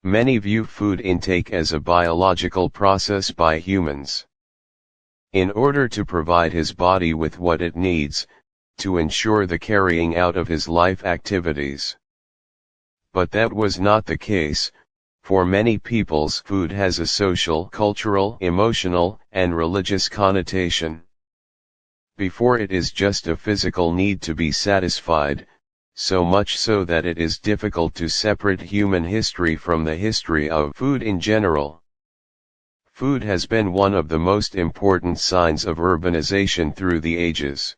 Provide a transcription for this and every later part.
Many view food intake as a biological process by humans. In order to provide his body with what it needs, to ensure the carrying out of his life activities. But that was not the case. For many peoples, food has a social, cultural, emotional, and religious connotation. Before it is just a physical need to be satisfied, so much so that it is difficult to separate human history from the history of food in general. Food has been one of the most important signs of urbanization through the ages.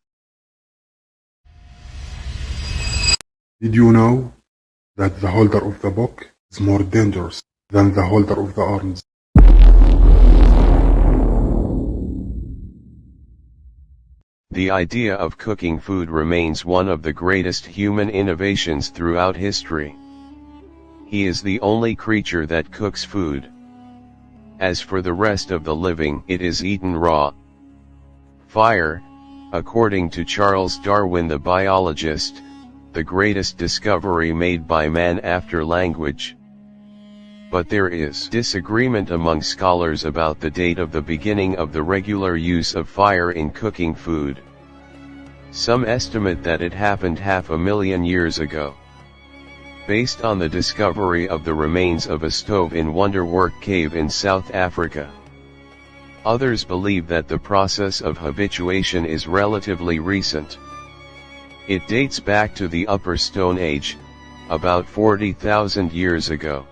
Did you know that the holder of the book is more dangerous than the holder of the arms? The idea of cooking food remains one of the greatest human innovations throughout history. He is the only creature that cooks food. As for the rest of the living, it is eaten raw. Fire, according to Charles Darwin the biologist, the greatest discovery made by man after language. But there is disagreement among scholars about the date of the beginning of the regular use of fire in cooking food. Some estimate that it happened 500,000 years ago. Based on the discovery of the remains of a stove in Wonderwork Cave in South Africa. Others believe that the process of habituation is relatively recent. It dates back to the Upper Stone Age, about 40,000 years ago.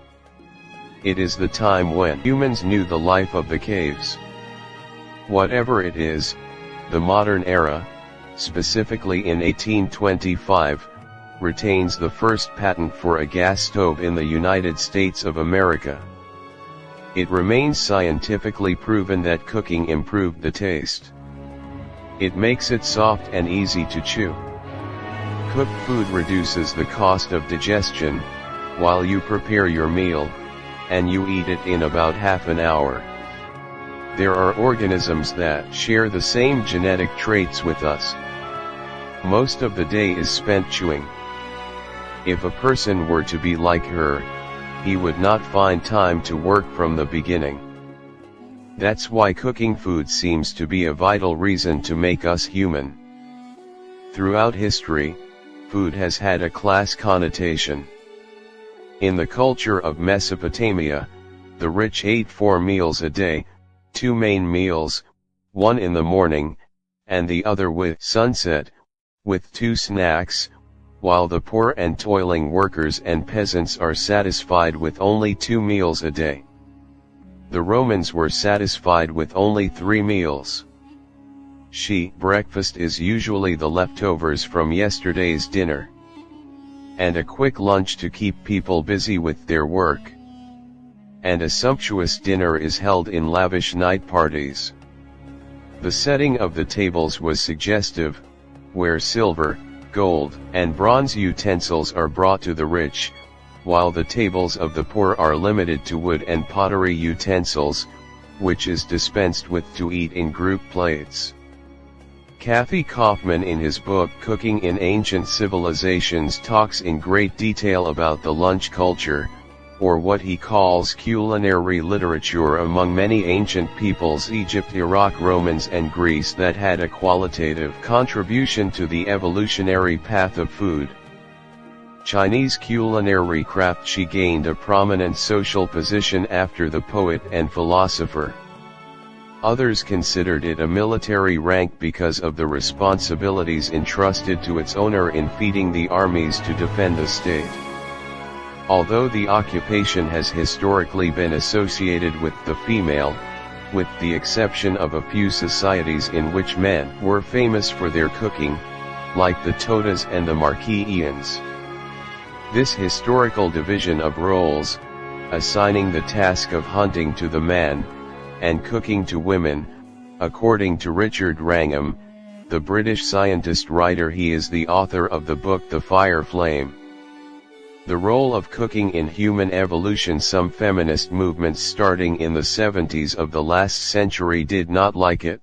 It is the time when humans knew the life of the caves. Whatever it is, the modern era, specifically in 1825, retains the first patent for a gas stove in the United States of America. It remains scientifically proven that cooking improved the taste. It makes it soft and easy to chew. Cooked food reduces the cost of digestion, while you prepare your meal, and you eat it in about half an hour. There are organisms that share the same genetic traits with us. Most of the day is spent chewing. If a person were to be like her, he would not find time to work from the beginning. That's why cooking food seems to be a vital reason to make us human. Throughout history, food has had a class connotation. In the culture of Mesopotamia, the rich ate 4 meals a day, 2 main meals, one in the morning, and the other with sunset, with 2 snacks, while the poor and toiling workers and peasants are satisfied with only 2 meals a day. The Romans were satisfied with only 3 meals. Breakfast is usually the leftovers from yesterday's dinner. And a quick lunch to keep people busy with their work. And a sumptuous dinner is held in lavish night parties. The setting of the tables was suggestive, where silver, gold, and bronze utensils are brought to the rich, while the tables of the poor are limited to wood and pottery utensils, which is dispensed with to eat in group plates. Kathy Kaufman in his book Cooking in Ancient Civilizations talks in great detail about the lunch culture, or what he calls culinary literature among many ancient peoples Egypt, Iraq, Romans and Greece that had a qualitative contribution to the evolutionary path of food. Chinese culinary craft. She gained a prominent social position after the poet and philosopher. Others considered it a military rank because of the responsibilities entrusted to its owner in feeding the armies to defend the state. Although the occupation has historically been associated with the female, with the exception of a few societies in which men were famous for their cooking, like the Todas and the Marquians. This historical division of roles, assigning the task of hunting to the man, and cooking to women, according to Richard Wrangham, the British scientist writer. He is the author of the book The Fire Flame. The role of cooking in human evolution. Some feminist movements starting in the 70s of the last century did not like it.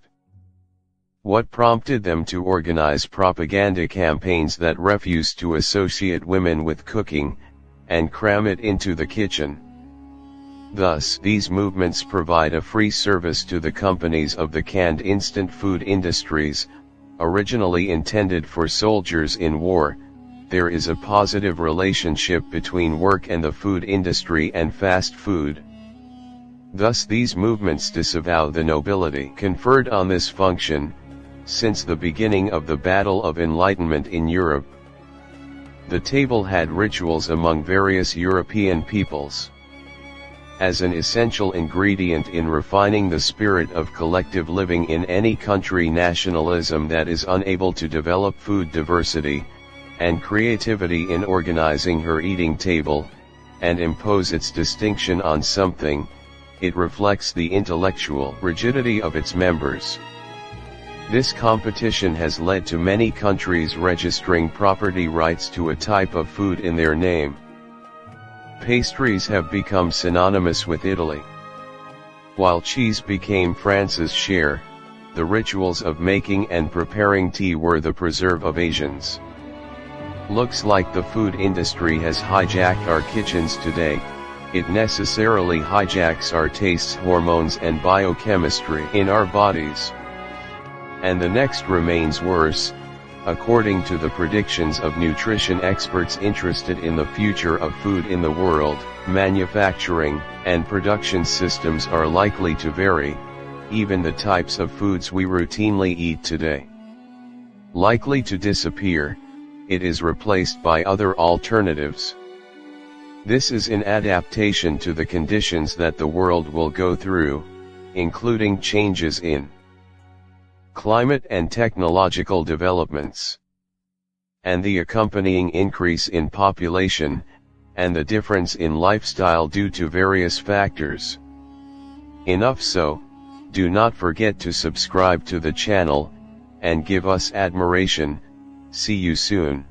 What prompted them to organize propaganda campaigns that refused to associate women with cooking, and cram it into the kitchen? Thus, these movements provide a free service to the companies of the canned instant food industries, originally intended for soldiers in war. There is a positive relationship between work and the food industry and fast food. Thus these movements disavow the nobility conferred on this function, since the beginning of the Battle of Enlightenment in Europe. The table had rituals among various European peoples. As an essential ingredient in refining the spirit of collective living in any country, nationalism that is unable to develop food diversity, and creativity in organizing her eating table, and impose its distinction on something, it reflects the intellectual rigidity of its members. This competition has led to many countries registering property rights to a type of food in their name. Pastries have become synonymous with Italy. While cheese became France's share, the rituals of making and preparing tea were the preserve of Asians. Looks like the food industry has hijacked our kitchens today. It necessarily hijacks our tastes, hormones and biochemistry in our bodies. And the next remains worse. According to the predictions of nutrition experts interested in the future of food in the world, manufacturing and production systems are likely to vary, even the types of foods we routinely eat today. Likely to disappear, it is replaced by other alternatives. This is in adaptation to the conditions that the world will go through, including changes in climate and technological developments, and the accompanying increase in population, and the difference in lifestyle due to various factors. Enough so, do not forget to subscribe to the channel, and give us admiration. See you soon.